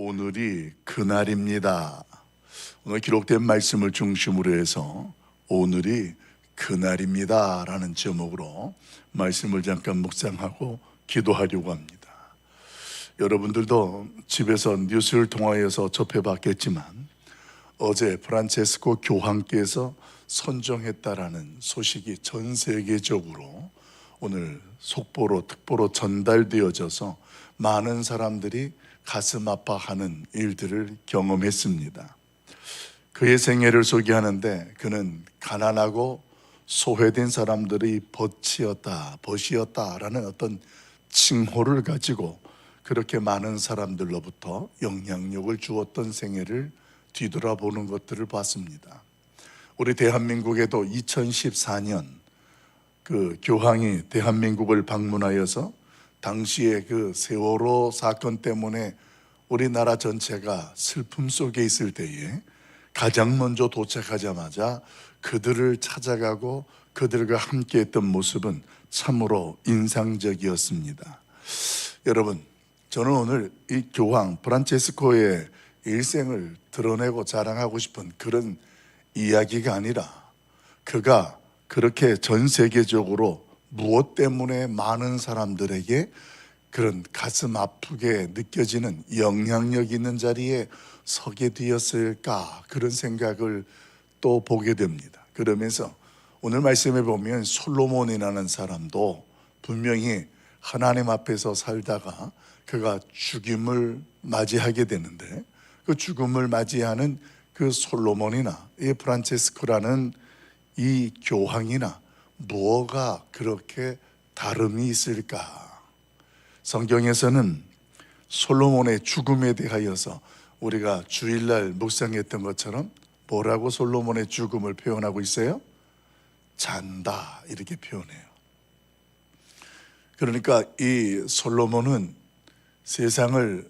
오늘이 그날입니다. 오늘 기록된 말씀을 중심으로 해서 오늘이 그날입니다 라는 제목으로 말씀을 잠깐 묵상하고 기도하려고 합니다. 여러분들도 집에서 뉴스를 통하여서 접해봤겠지만 어제 프란체스코 교황께서 선정했다라는 소식이 전 세계적으로 오늘 속보로 특보로 전달되어져서 많은 사람들이 가슴 아파하는 일들을 경험했습니다. 그의 생애를 소개하는데 그는 가난하고 소외된 사람들의 벗이었다라는 어떤 칭호를 가지고 그렇게 많은 사람들로부터 영향력을 주었던 생애를 뒤돌아보는 것들을 봤습니다. 우리 대한민국에도 2014년 그 교황이 대한민국을 방문하여서 당시에 그 세월호 사건 때문에 우리나라 전체가 슬픔 속에 있을 때에 가장 먼저 도착하자마자 그들을 찾아가고 그들과 함께 했던 모습은 참으로 인상적이었습니다. 여러분, 저는 오늘 이 교황 프란체스코의 일생을 드러내고 자랑하고 싶은 그런 이야기가 아니라 그가 그렇게 전 세계적으로 무엇 때문에 많은 사람들에게 그런 가슴 아프게 느껴지는 영향력 있는 자리에 서게 되었을까, 그런 생각을 또 보게 됩니다. 그러면서 오늘 말씀에 보면 솔로몬이라는 사람도 분명히 하나님 앞에서 살다가 그가 죽임을 맞이하게 되는데 그 죽음을 맞이하는 그 솔로몬이나 이 프란체스코라는 이 교황이나 뭐가 그렇게 다름이 있을까? 성경에서는 솔로몬의 죽음에 대하여서 우리가 주일날 묵상했던 것처럼 뭐라고 솔로몬의 죽음을 표현하고 있어요? 잔다, 이렇게 표현해요. 그러니까 이 솔로몬은 세상을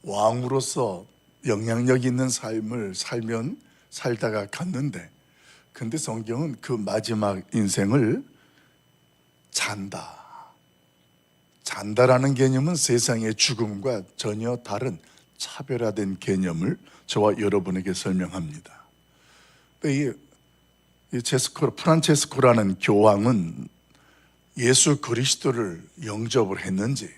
왕으로서 영향력 있는 삶을 살다가 갔는데, 근데 성경은 그 마지막 인생을 잔다라는 개념은 세상의 죽음과 전혀 다른 차별화된 개념을 저와 여러분에게 설명합니다. 이 프란체스코라는 교황은 예수 그리스도를 영접을 했는지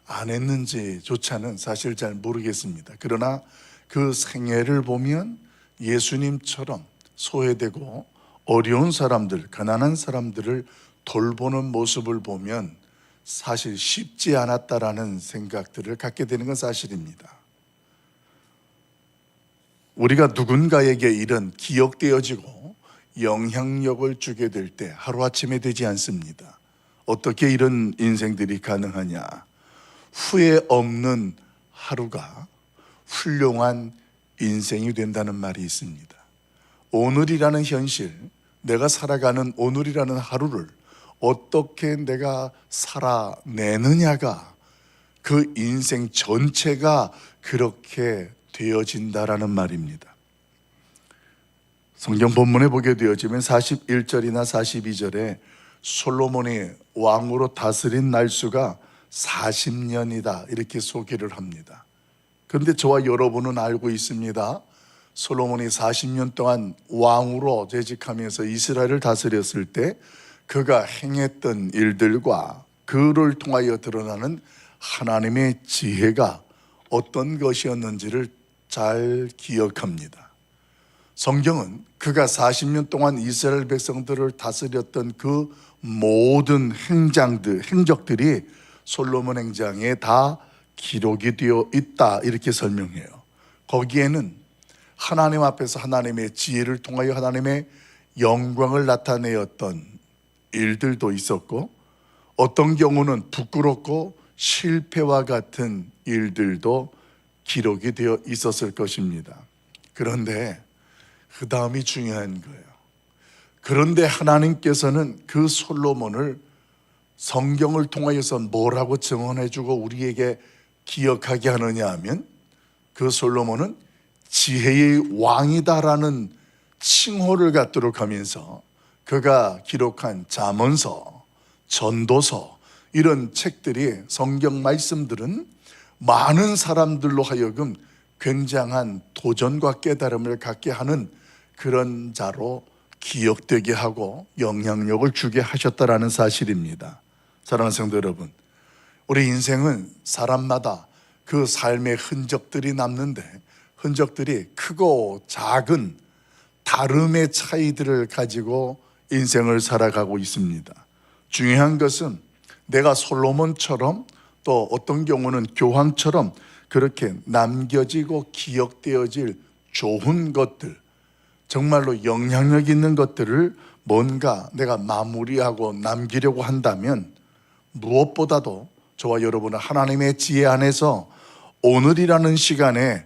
안 했는지조차는 사실 잘 모르겠습니다. 그러나 그 생애를 보면 예수님처럼 소외되고 어려운 사람들, 가난한 사람들을 돌보는 모습을 보면 사실 쉽지 않았다라는 생각들을 갖게 되는 건 사실입니다. 우리가 누군가에게 이런 기억되어지고 영향력을 주게 될 때 하루아침에 되지 않습니다. 어떻게 이런 인생들이 가능하냐? 후회 없는 하루가 훌륭한 인생이 된다는 말이 있습니다. 오늘이라는 현실, 내가 살아가는 오늘이라는 하루를 어떻게 내가 살아내느냐가 그 인생 전체가 그렇게 되어진다라는 말입니다. 성경 본문에 보게 되어지면 41절이나 42절에 솔로몬이 왕으로 다스린 날수가 40년이다 이렇게 소개를 합니다. 그런데 저와 여러분은 알고 있습니다. 솔로몬이 40년 동안 왕으로 재직하면서 이스라엘을 다스렸을 때 그가 행했던 일들과 그를 통하여 드러나는 하나님의 지혜가 어떤 것이었는지를 잘 기억합니다. 성경은 그가 40년 동안 이스라엘 백성들을 다스렸던 그 모든 행적들이 솔로몬 행장에 다 기록이 되어 있다 이렇게 설명해요. 거기에는 하나님 앞에서 하나님의 지혜를 통하여 하나님의 영광을 나타내었던 일들도 있었고 어떤 경우는 부끄럽고 실패와 같은 일들도 기록이 되어 있었을 것입니다. 그런데 그 다음이 중요한 거예요. 그런데 하나님께서는 그 솔로몬을 성경을 통하여서 뭐라고 증언해주고 우리에게 기억하게 하느냐 하면 그 솔로몬은 지혜의 왕이다라는 칭호를 갖도록 하면서 그가 기록한 잠언서, 전도서 이런 책들이 성경 말씀들은 많은 사람들로 하여금 굉장한 도전과 깨달음을 갖게 하는 그런 자로 기억되게 하고 영향력을 주게 하셨다라는 사실입니다. 사랑하는 성도 여러분, 우리 인생은 사람마다 그 삶의 흔적들이 남는데, 흔적들이 크고 작은 다름의 차이들을 가지고 인생을 살아가고 있습니다. 중요한 것은 내가 솔로몬처럼, 또 어떤 경우는 교황처럼 그렇게 남겨지고 기억되어질 좋은 것들, 정말로 영향력 있는 것들을 뭔가 내가 마무리하고 남기려고 한다면, 무엇보다도 저와 여러분은 하나님의 지혜 안에서 오늘이라는 시간에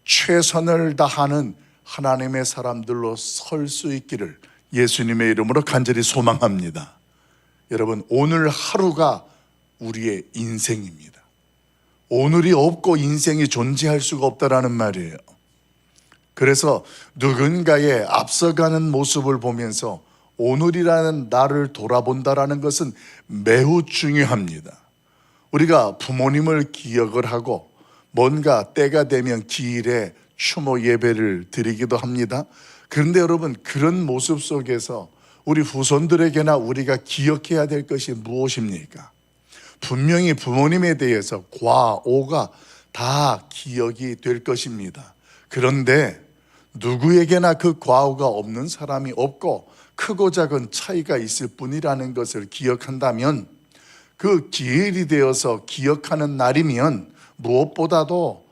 최선을 다하는 하나님의 사람들로 설 수 있기를 예수님의 이름으로 간절히 소망합니다. 여러분, 오늘 하루가 우리의 인생입니다. 오늘이 없고 인생이 존재할 수가 없다라는 말이에요. 그래서 누군가의 앞서가는 모습을 보면서 오늘이라는 나를 돌아본다라는 것은 매우 중요합니다. 우리가 부모님을 기억을 하고 뭔가 때가 되면 기일에 추모 예배를 드리기도 합니다. 그런데 여러분, 그런 모습 속에서 우리 후손들에게나 우리가 기억해야 될 것이 무엇입니까? 분명히 부모님에 대해서 과오가 다 기억이 될 것입니다. 그런데 누구에게나 그 과오가 없는 사람이 없고 크고 작은 차이가 있을 뿐이라는 것을 기억한다면, 그 기일이 되어서 기억하는 날이면 무엇보다도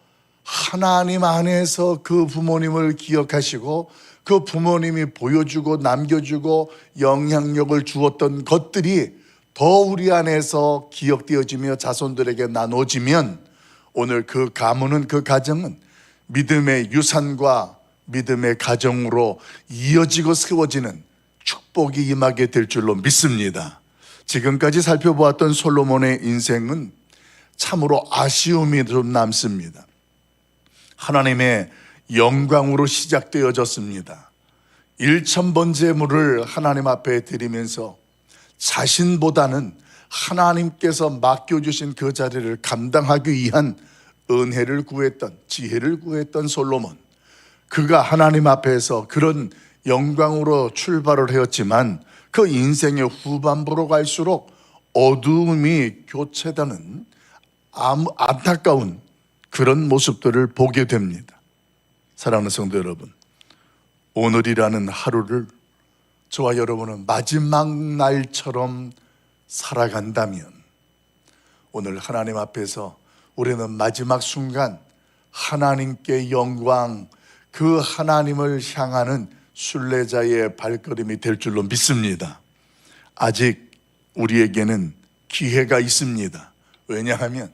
하나님 안에서 그 부모님을 기억하시고 그 부모님이 보여주고 남겨주고 영향력을 주었던 것들이 더 우리 안에서 기억되어지며 자손들에게 나눠지면, 오늘 그 가문은, 그 가정은 믿음의 유산과 믿음의 가정으로 이어지고 세워지는 축복이 임하게 될 줄로 믿습니다. 지금까지 살펴보았던 솔로몬의 인생은 참으로 아쉬움이 좀 남습니다. 하나님의 영광으로 시작되어졌습니다. 1000번 제물을 하나님 앞에 드리면서 자신보다는 하나님께서 맡겨주신 그 자리를 감당하기 위한 은혜를 구했던, 지혜를 구했던 솔로몬, 그가 하나님 앞에서 그런 영광으로 출발을 하였지만 그 인생의 후반부로 갈수록 어두움이 교체되는 안타까운 그런 모습들을 보게 됩니다. 사랑하는 성도 여러분, 오늘이라는 하루를 저와 여러분은 마지막 날처럼 살아간다면, 오늘 하나님 앞에서 우리는 마지막 순간 하나님께 영광, 그 하나님을 향하는 순례자의 발걸음이 될 줄로 믿습니다. 아직 우리에게는 기회가 있습니다. 왜냐하면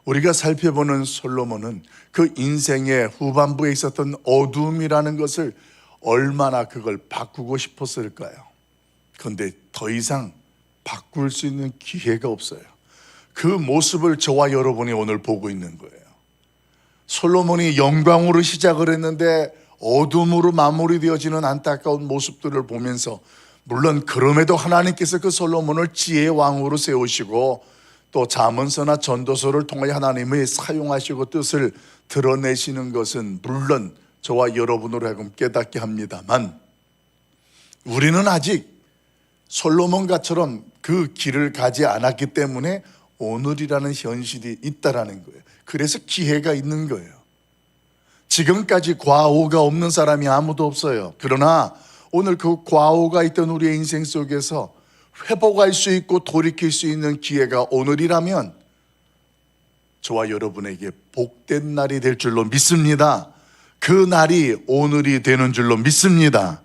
우리가 살펴보는 솔로몬은 그 인생의 후반부에 있었던 어둠이라는 것을 얼마나 그걸 바꾸고 싶었을까요? 그런데 더 이상 바꿀 수 있는 기회가 없어요. 그 모습을 저와 여러분이 오늘 보고 있는 거예요. 솔로몬이 영광으로 시작을 했는데 어둠으로 마무리되어지는 안타까운 모습들을 보면서, 물론 그럼에도 하나님께서 그 솔로몬을 지혜의 왕으로 세우시고 또 잠언서나 전도서를 통해 하나님의 사용하시고 뜻을 드러내시는 것은 물론 저와 여러분으로 하여금 깨닫게 합니다만, 우리는 아직 솔로몬과처럼 그 길을 가지 않았기 때문에 오늘이라는 현실이 있다라는 거예요. 그래서 기회가 있는 거예요. 지금까지 과오가 없는 사람이 아무도 없어요. 그러나 오늘 그 과오가 있던 우리의 인생 속에서 회복할 수 있고 돌이킬 수 있는 기회가 오늘이라면 저와 여러분에게 복된 날이 될 줄로 믿습니다. 그 날이 오늘이 되는 줄로 믿습니다.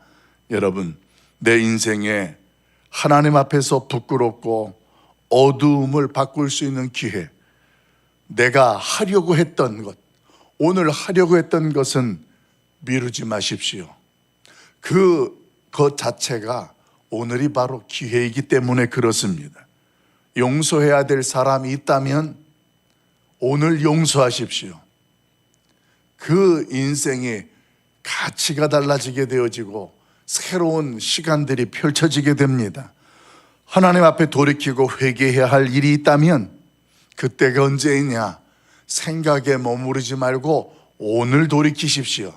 여러분, 내 인생에 하나님 앞에서 부끄럽고 어두움을 바꿀 수 있는 기회, 내가 하려고 했던 것, 오늘 하려고 했던 것은 미루지 마십시오. 것 자체가 오늘이 바로 기회이기 때문에 그렇습니다. 용서해야 될 사람이 있다면 오늘 용서하십시오. 그 인생의 가치가 달라지게 되어지고 새로운 시간들이 펼쳐지게 됩니다. 하나님 앞에 돌이키고 회개해야 할 일이 있다면 그때가 언제이냐? 생각에 머무르지 말고 오늘 돌이키십시오.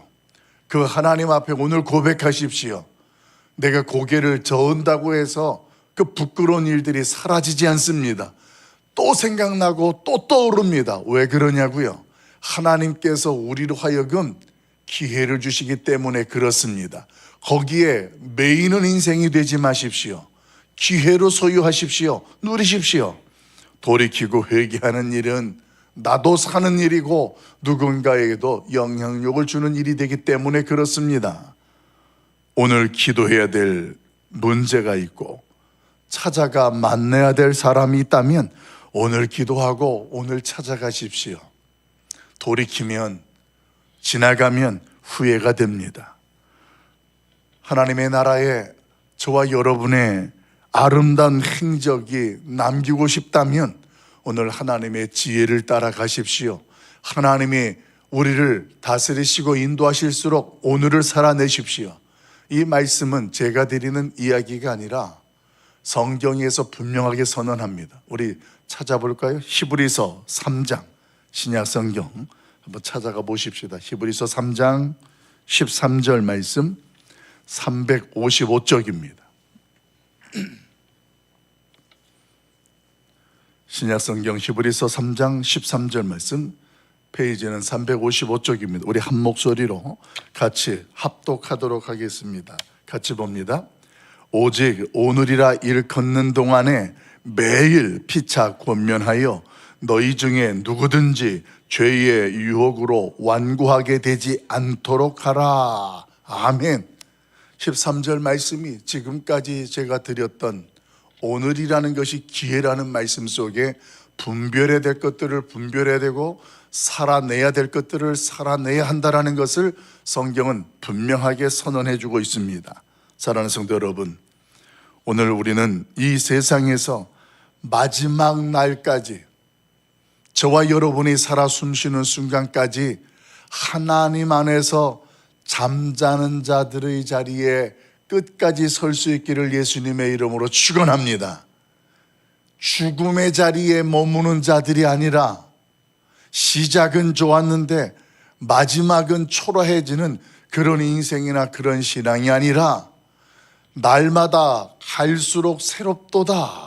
그 하나님 앞에 오늘 고백하십시오. 내가 고개를 저은다고 해서 그 부끄러운 일들이 사라지지 않습니다. 또 생각나고 또 떠오릅니다. 왜 그러냐고요? 하나님께서 우리로 하여금 기회를 주시기 때문에 그렇습니다. 거기에 매이는 인생이 되지 마십시오. 기회로 소유하십시오. 누리십시오. 돌이키고 회개하는 일은 나도 사는 일이고 누군가에게도 영향력을 주는 일이 되기 때문에 그렇습니다. 오늘 기도해야 될 문제가 있고 찾아가 만나야 될 사람이 있다면 오늘 기도하고 오늘 찾아가십시오. 돌이키면 지나가면 후회가 됩니다. 하나님의 나라에 저와 여러분의 아름다운 행적이 남기고 싶다면 오늘 하나님의 지혜를 따라가십시오. 하나님이 우리를 다스리시고 인도하실수록 오늘을 살아내십시오. 이 말씀은 제가 드리는 이야기가 아니라 성경에서 분명하게 선언합니다. 우리 찾아볼까요? 히브리서 3장 신약성경 한번 찾아가 보십시다. 히브리서 3장 13절 말씀 355쪽입니다. 신약성경 히브리서 3장 13절 말씀, 페이지는 355쪽입니다. 우리 한 목소리로 같이 합독하도록 하겠습니다. 같이 봅니다. 오직 오늘이라 일컫는 동안에 매일 피차 권면하여 너희 중에 누구든지 죄의 유혹으로 완고하게 되지 않도록 하라. 아멘. 13절 말씀이 지금까지 제가 드렸던 오늘이라는 것이 기회라는 말씀 속에 분별해야 될 것들을 분별해야 되고 살아내야 될 것들을 살아내야 한다는 것을 성경은 분명하게 선언해 주고 있습니다. 사랑하는 성도 여러분, 오늘 우리는 이 세상에서 마지막 날까지 저와 여러분이 살아 숨쉬는 순간까지 하나님 안에서 잠자는 자들의 자리에 끝까지 설 수 있기를 예수님의 이름으로 축원합니다. 죽음의 자리에 머무는 자들이 아니라 시작은 좋았는데 마지막은 초라해지는 그런 인생이나 그런 신앙이 아니라 날마다 갈수록 새롭도다.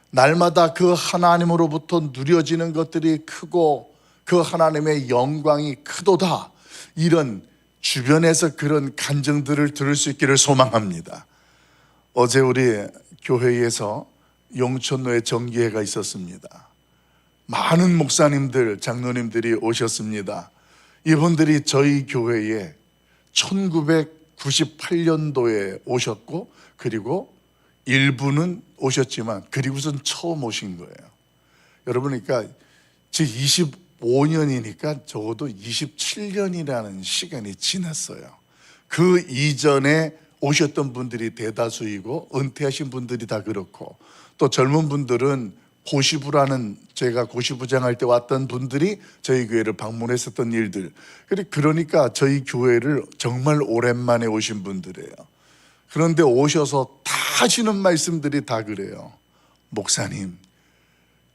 날마다 그 하나님으로부터 누려지는 것들이 크고 그 하나님의 영광이 크도다. 이런 주변에서 그런 간증들을 들을 수 있기를 소망합니다. 어제 우리 교회에서 용천로에 정기회가 있었습니다. 많은 목사님들, 장로님들이 오셨습니다. 이분들이 저희 교회에 1998년도에 오셨고, 그리고 일부는 오셨지만 그리고선 처음 오신 거예요. 여러분, 그러니까 즉 25년이니까 적어도 27년이라는 시간이 지났어요. 그 이전에 오셨던 분들이 대다수이고 은퇴하신 분들이 다 그렇고, 또 젊은 분들은 고시부라는, 제가 고시부장할 때 왔던 분들이 저희 교회를 방문했었던 일들. 그러니까 저희 교회를 정말 오랜만에 오신 분들이에요. 그런데 오셔서 다 하시는 말씀들이 다 그래요. 목사님,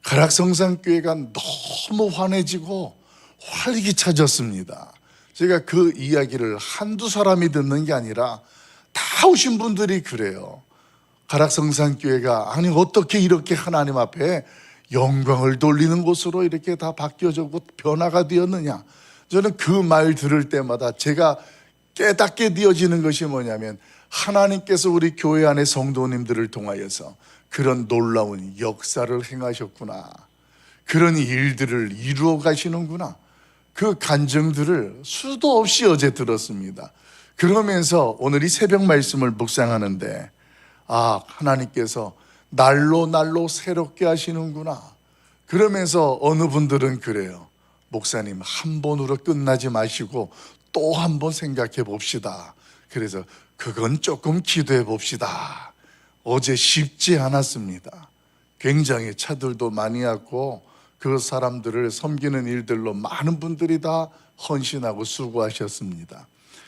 가락성산교회가 너무 환해지고 활기차졌습니다. 제가 그 이야기를 한두 사람이 듣는 게 아니라 다 오신 분들이 그래요. 가락성산교회가 아니 어떻게 이렇게 하나님 앞에 영광을 돌리는 곳으로 이렇게 다 바뀌어졌고 변화가 되었느냐. 저는 그 말 들을 때마다 제가 깨닫게 되어지는 것이 뭐냐면, 하나님께서 우리 교회 안의 성도님들을 통하여서 그런 놀라운 역사를 행하셨구나, 그런 일들을 이루어 가시는구나, 그 간증들을 수도 없이 어제 들었습니다. 그러면서 오늘 이 새벽 말씀을 묵상하는데, 아, 하나님께서 날로 날로 새롭게 하시는구나. 그러면서 어느 분들은 그래요. 목사님, 한 번으로 끝나지 마시고 또 한 번 생각해 봅시다. 그래서 그건 조금 기도해 봅시다. 어제 쉽지 않았습니다. 굉장히 차들도 많이 왔고 그 사람들을 섬기는 일들로 많은 분들이 다 헌신하고 수고하셨습니다.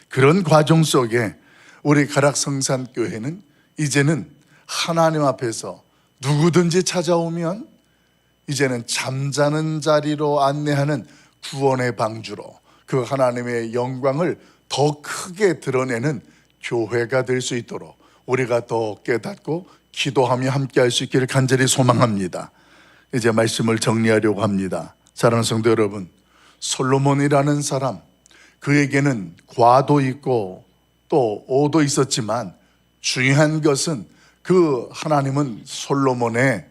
그런 과정 속에 우리 가락성산교회는 이제는 하나님 앞에서 누구든지 찾아오면 이제는 잠자는 자리로 안내하는 구원의 방주로 그 하나님의 영광을 더 크게 드러내는 교회가 될 수 있도록 우리가 더 깨닫고 기도하며 함께 할 수 있기를 간절히 소망합니다. 이제 말씀을 정리하려고 합니다. 사랑하는 성도 여러분, 솔로몬이라는 사람, 그에게는 과도 있고 또 오도 있었지만 중요한 것은 그 하나님은 솔로몬의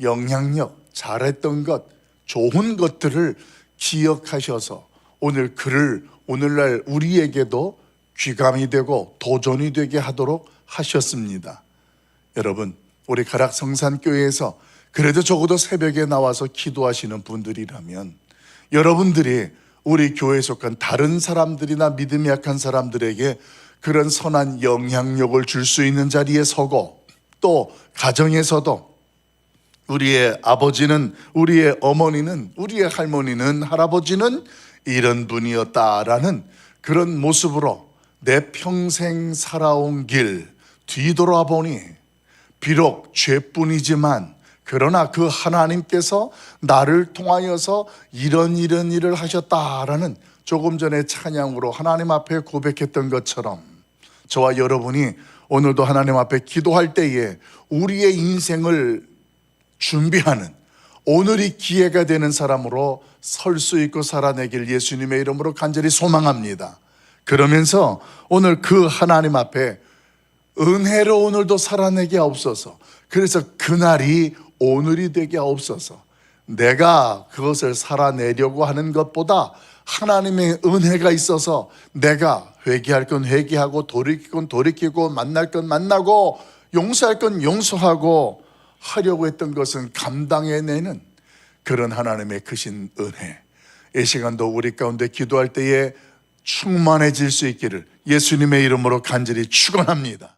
영향력, 잘했던 것, 좋은 것들을 기억하셔서 오늘 그를 오늘날 우리에게도 귀감이 되고 도전이 되게 하도록 하셨습니다. 여러분, 우리 가락성산교회에서 그래도 적어도 새벽에 나와서 기도하시는 분들이라면 여러분들이 우리 교회에 속한 다른 사람들이나 믿음이 약한 사람들에게 그런 선한 영향력을 줄 수 있는 자리에 서고, 또 가정에서도 우리의 아버지는, 우리의 어머니는, 우리의 할머니는, 할아버지는 이런 분이었다라는 그런 모습으로 내 평생 살아온 길 뒤돌아보니 비록 죄뿐이지만 그러나 그 하나님께서 나를 통하여서 이런 일을 하셨다라는 조금 전에 찬양으로 하나님 앞에 고백했던 것처럼 저와 여러분이 오늘도 하나님 앞에 기도할 때에 우리의 인생을 준비하는 오늘이 기회가 되는 사람으로 설 수 있고 살아내길 예수님의 이름으로 간절히 소망합니다. 그러면서 오늘 그 하나님 앞에 은혜로 오늘도 살아내게 하옵소서. 그래서 그날이 오늘이 되게 하옵소서. 내가 그것을 살아내려고 하는 것보다 하나님의 은혜가 있어서 내가 회개할 건 회개하고 돌이킬 건 돌이키고 만날 건 만나고 용서할 건 용서하고 하려고 했던 것은 감당해내는 그런 하나님의 크신 은혜, 이 시간도 우리 가운데 기도할 때에 충만해질 수 있기를 예수님의 이름으로 간절히 축원합니다.